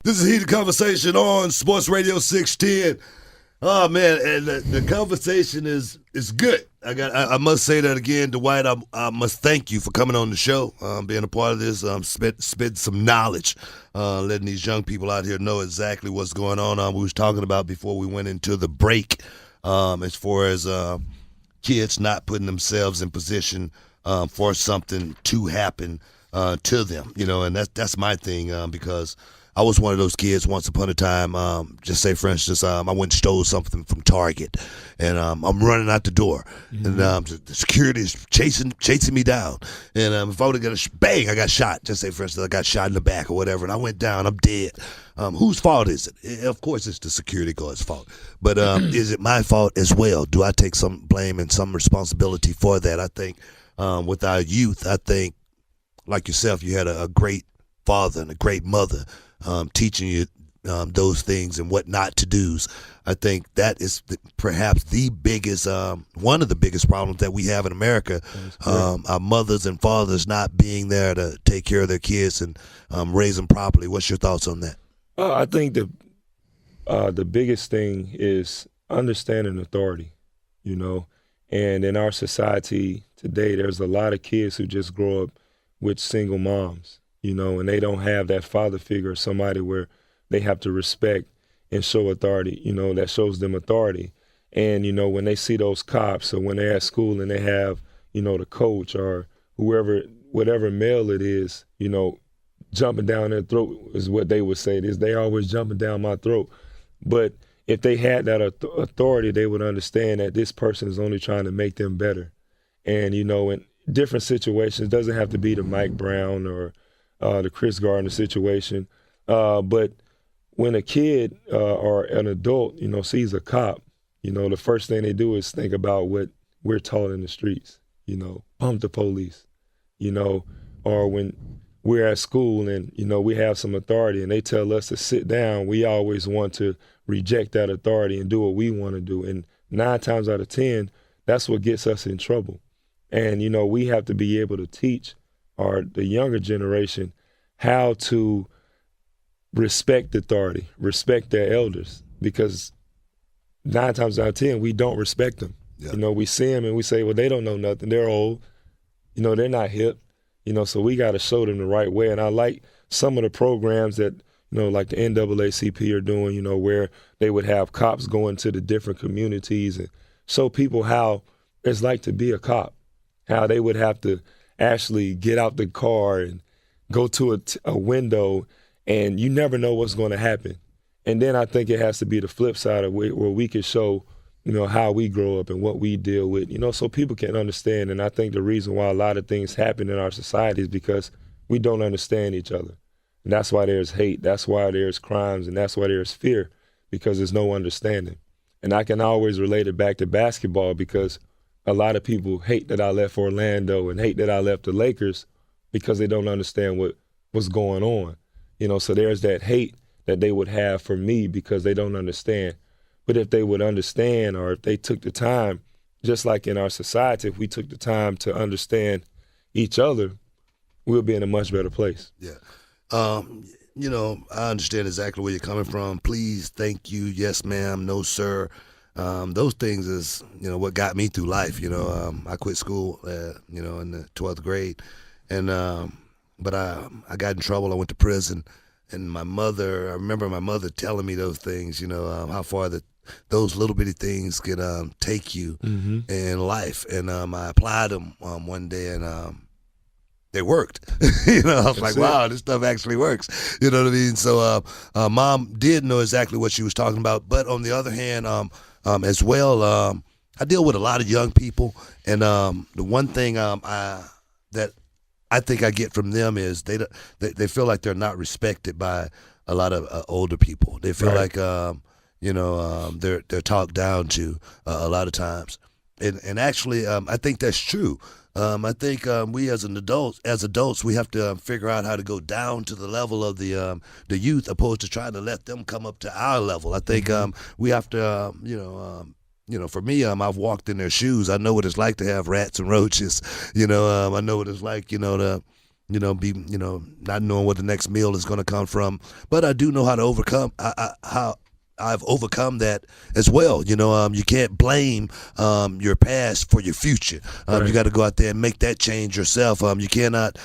This is Heated Conversation on Sports Radio 610. Oh man, and the conversation is good. I must say that again, Dwight. I must thank you for coming on the show, being a part of this. Spit some knowledge, letting these young people out here know exactly what's going on. We was talking about before we went into the break, as far as kids not putting themselves in position for something to happen to them, and that's my thing, because I was one of those kids once upon a time. Just say, for instance, I went and stole something from Target, and I'm running out the door, and the security is chasing me down. And if I would have got bang, I got shot. Just say, for instance, I got shot in the back or whatever, and I went down. I'm dead. Whose fault is it? Of course, it's the security guard's fault. But is it my fault as well? Do I take some blame and some responsibility for that? I think with our youth, I think, like yourself, you had a great father and a great mother teaching you those things and what not to do's. I think that is perhaps the biggest, one of the biggest problems that we have in America. Our mothers and fathers not being there to take care of their kids and raise them properly. What's your thoughts on that? I think the biggest thing is understanding authority, and in our society today, there's a lot of kids who just grow up with single moms, and they don't have that father figure or somebody where they have to respect and show authority, that shows them authority. And, when they see those cops or when they're at school and they have, the coach or whatever male it is, jumping down their throat is what they would say. They always jumping down my throat. But if they had that authority, they would understand that this person is only trying to make them better. And, in different situations, it doesn't have to be the Mike Brown or the Chris Gardner situation. But when a kid or an adult, sees a cop, the first thing they do is think about what we're taught in the streets, pump the police, or when we're at school and, we have some authority and they tell us to sit down, we always want to reject that authority and do what we want to do. And 9 times out of 10, that's what gets us in trouble. And, we have to be able to teach the younger generation how to respect authority, respect their elders, because 9 times out of 10, we don't respect them. Yeah. We see them and we say, well, they don't know nothing. They're old. They're not hip. So we got to show them the right way. And I like some of the programs that, like the NAACP are doing, where they would have cops go into the different communities and show people how it's like to be a cop, how they would have to actually get out the car and go to a window, and you never know what's going to happen. And then I think it has to be the flip side of where we can show, how we grow up and what we deal with, so people can understand. And I think the reason why a lot of things happen in our society is because we don't understand each other. And that's why there's hate. That's why there's crimes. And that's why there's fear, because there's no understanding. And I can always relate it back to basketball, because a lot of people hate that I left Orlando and hate that I left the Lakers because they don't understand what's going on. So there's that hate that they would have for me because they don't understand. But if they would understand, or if they took the time, just like in our society, if we took the time to understand each other, we'll be in a much better place. Yeah. I understand exactly where you're coming from. Please, thank you, yes, ma'am, no, sir. Those things is, what got me through life. I quit school, in the 12th grade. And but I got in trouble. I went to prison. And I remember my mother telling me those things, how far those little bitty things can take you in life. And I applied them one day, and they worked. I was like, wow, this stuff actually works. You know what I mean? So Mom did know exactly what she was talking about. But on the other hand, as well, I deal with a lot of young people. And the one thing that I think I get from them is they feel like they're not respected by a lot of older people. They feel like they're talked down to a lot of times, and actually I think that's true. I think we as adults, we have to figure out how to go down to the level of the youth, opposed to trying to let them come up to our level. I think we have to for me, I've walked in their shoes. I know what it's like to have rats and roaches. I know what it's like, to not knowing where the next meal is going to come from. But I do know how to overcome how I've overcome that as well. You can't blame your past for your future. Right. You got to go out there and make that change yourself. You cannot,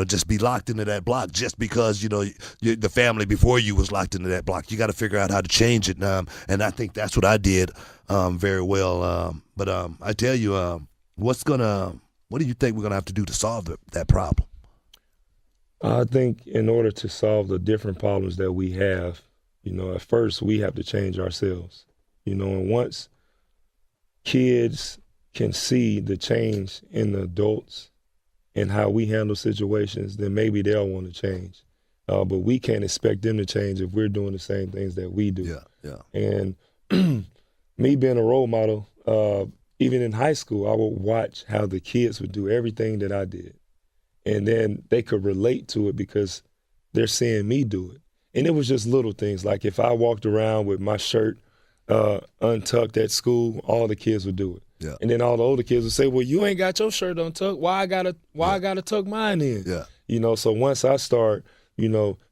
just be locked into that block just because the family before you was locked into that block. You got to figure out how to change it. And I think that's what I did very well. But I tell you, what do you think we're gonna have to do to solve that problem? I think in order to solve the different problems that we have, at first we have to change ourselves. And once kids can see the change in the adults and how we handle situations, then maybe they'll want to change. But we can't expect them to change if we're doing the same things that we do. Yeah. And me being a role model, even in high school, I would watch how the kids would do everything that I did. And then they could relate to it because they're seeing me do it. And it was just little things. Like if I walked around with my shirt untucked at school, all the kids would do it. Yeah. And then all the older kids would say, well, you ain't got your shirt untucked. Why I gotta tuck mine in? Yeah. So once I start,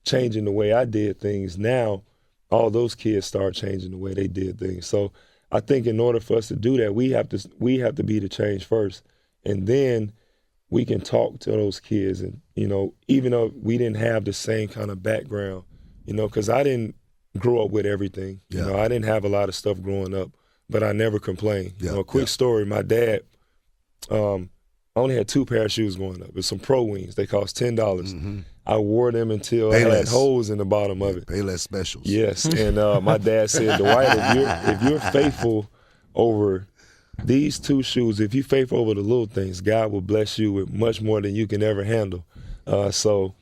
changing the way I did things, now all those kids start changing the way they did things. So I think in order for us to do that, we have to be the change first. And then we can talk to those kids. And, even though we didn't have the same kind of background, because I didn't grow up with everything. Yeah. I didn't have a lot of stuff growing up, but I never complained. Yeah. Quick story, my dad, I only had 2 pair of shoes growing up. It was some Pro Wings. They cost $10. Mm-hmm. I wore them until I had holes in the bottom of it. Payless specials. Yes, and my dad said, Dwight, if you're faithful over these 2 shoes, if you're faithful over the little things, God will bless you with much more than you can ever handle. So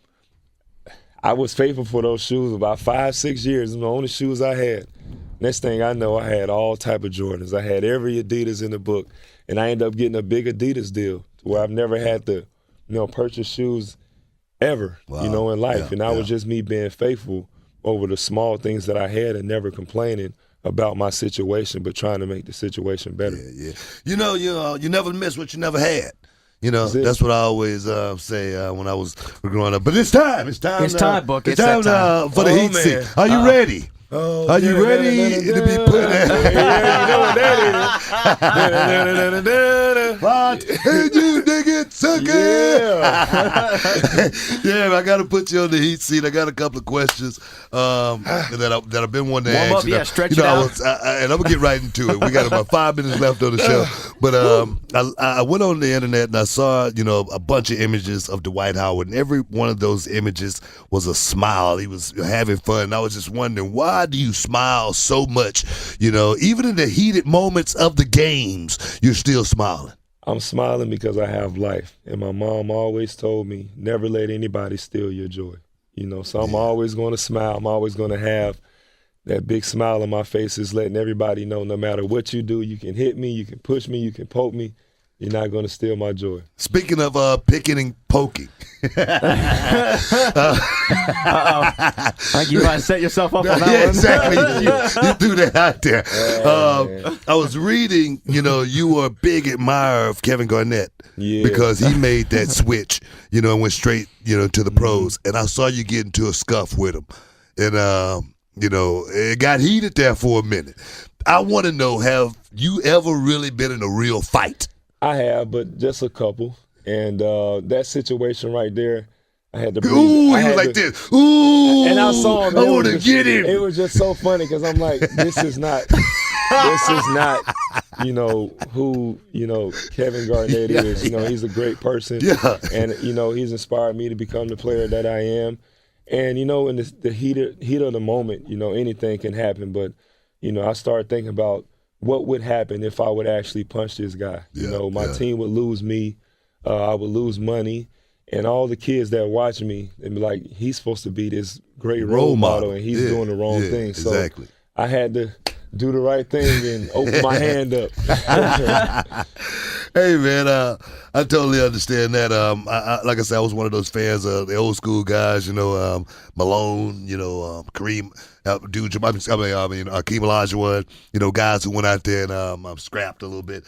I was faithful for those shoes about 5-6 years. It was the only shoes I had. Next thing I know, I had all type of Jordans. I had every Adidas in the book, and I ended up getting a big Adidas deal where I've never had to, purchase shoes ever, in life. Yeah, and that was just me being faithful over the small things that I had and never complaining about my situation, but trying to make the situation better. Yeah. You never miss what you never had. That's what I always say when I was growing up. But it's time. It's time, Book. It's time for the heat seat. Are you ready? Are you ready to be put in? You know what that is. What? And you dig it, sucker? Yeah, I got to put you on the heat seat. I got a couple of questions that I've been wanting to ask. Warm up, stretch it out. And I'm going to get right into it. We got about 5 minutes left on the show. But I went on the internet and I saw, a bunch of images of Dwight Howard. And every one of those images was a smile. He was having fun. And I was just wondering, why do you smile so much? Even in the heated moments of the games, you're still smiling. I'm smiling because I have life. And my mom always told me, never let anybody steal your joy. So I'm always going to smile. I'm always going to have that big smile on my face, is letting everybody know no matter what you do, you can hit me, you can push me, you can poke me. You're not going to steal my joy. Speaking of picking and poking. You might set yourself up on that Yeah, one. exactly. You threw that out there. I was reading, you were a big admirer of Kevin Garnett because he made that switch, and went straight, to the pros. And I saw you get into a scuff with him. And, it got heated there for a minute. I want to know, have you ever really been in a real fight? I have, but just a couple. And that situation right there, I had to breathe. Ooh, he was like this. Ooh. And I saw him. I want to get him. It was just so funny because I'm like, this is not, who, Kevin Garnett is. He's a great person. Yeah. And, he's inspired me to become the player that I am. And, in the heat of the moment, anything can happen. But, I started thinking about what would happen if I would actually punch this guy. My team would lose me. I would lose money. And all the kids that watch me, they'd be like, he's supposed to be this great role model, and he's doing the wrong thing. So exactly. I had to do the right thing and open my hand up. Hey man, I totally understand that. Like I said, I was one of those fans of the old school guys. Malone. Kareem, Hakeem Olajuwon. Guys who went out there and scrapped a little bit.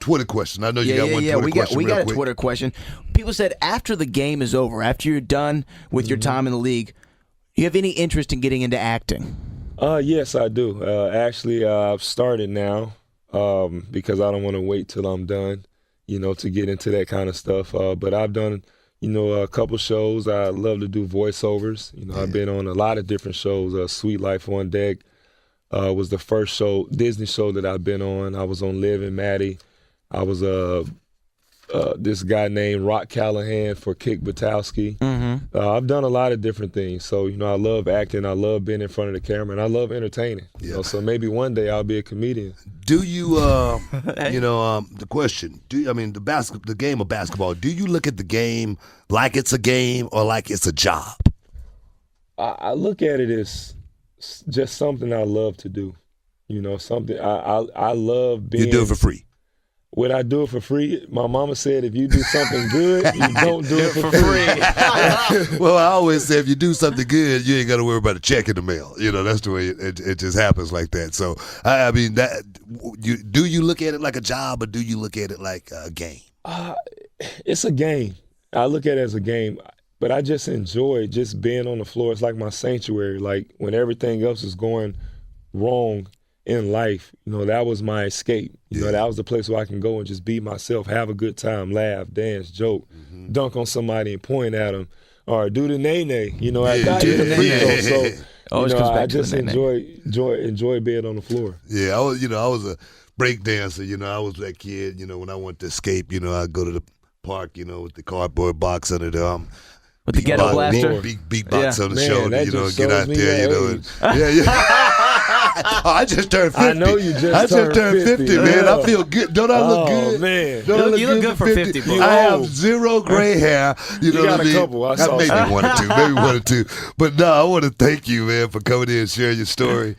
Twitter question. I know you got one Twitter question. We real got a quick. Twitter question. People said after the game is over, after you're done with your time in the league, you have any interest in getting into acting? Yes, I do. Actually, I've started now because I don't want to wait till I'm done, to get into that kind of stuff. But I've done, a couple shows. I love to do voiceovers. I've been on a lot of different shows. Sweet Life on Deck was the first Disney show that I've been on. I was on Liv and Maddie. I was this guy named Rock Callahan for Kick Butowski. Mm-hmm. I've done a lot of different things. So, I love acting. I love being in front of the camera, and I love entertaining. So maybe one day I'll be a comedian. Do you, the question, the game of basketball, do you look at the game like it's a game or like it's a job? I look at it as just something I love to do. Something I love being. You do it for free. Would I do it for free? My mama said if you do something good, you don't do it for free. Well, I always say if you do something good, you ain't got to worry about a check in the mail. That's the way it just happens like that. So, do you look at it like a job or do you look at it like a game? It's a game. I look at it as a game, but I just enjoy just being on the floor. It's like my sanctuary. Like when everything else is going wrong in life, that was my escape. That was the place where I can go and just be myself, have a good time, laugh, dance, joke, dunk on somebody and point at them, or do the nay-nay, after I hit a free throw. So, I just enjoy being on the floor. Yeah, I was a break dancer. I was that kid. When I wanted to escape, I'd go to the park, with the cardboard box under the with the ghetto blaster, beatbox on the shoulder, get out there, I just turned 50. I know you just turned 50, man. I feel good. Don't I look good? Man. You look good for 50, bro. I have zero gray hair. You know got what I mean? a couple. I saw maybe one or two. But no, I want to thank you, man, for coming in and sharing your story,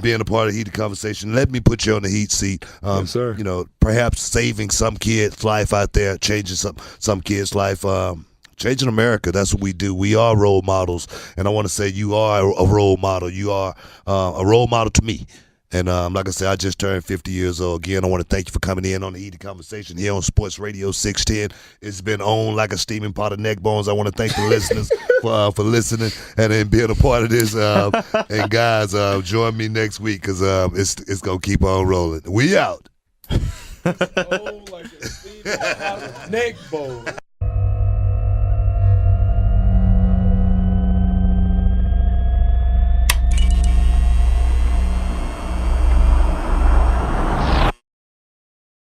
being a part of the Heated Conversation. Let me put you on the heat seat. Yes, sir. Perhaps saving some kid's life out there, changing some kid's life. Changing America, that's what we do. We are role models, and I want to say you are a role model. You are a role model to me. And like I said, I just turned 50 years old. Again, I want to thank you for coming in on the Heated Conversation here on Sports Radio 610. It's been on like a steaming pot of neck bones. I want to thank the listeners for listening and then being a part of this. And guys, join me next week because it's going to keep on rolling. We out. Oh, like a steaming pot of neck bones.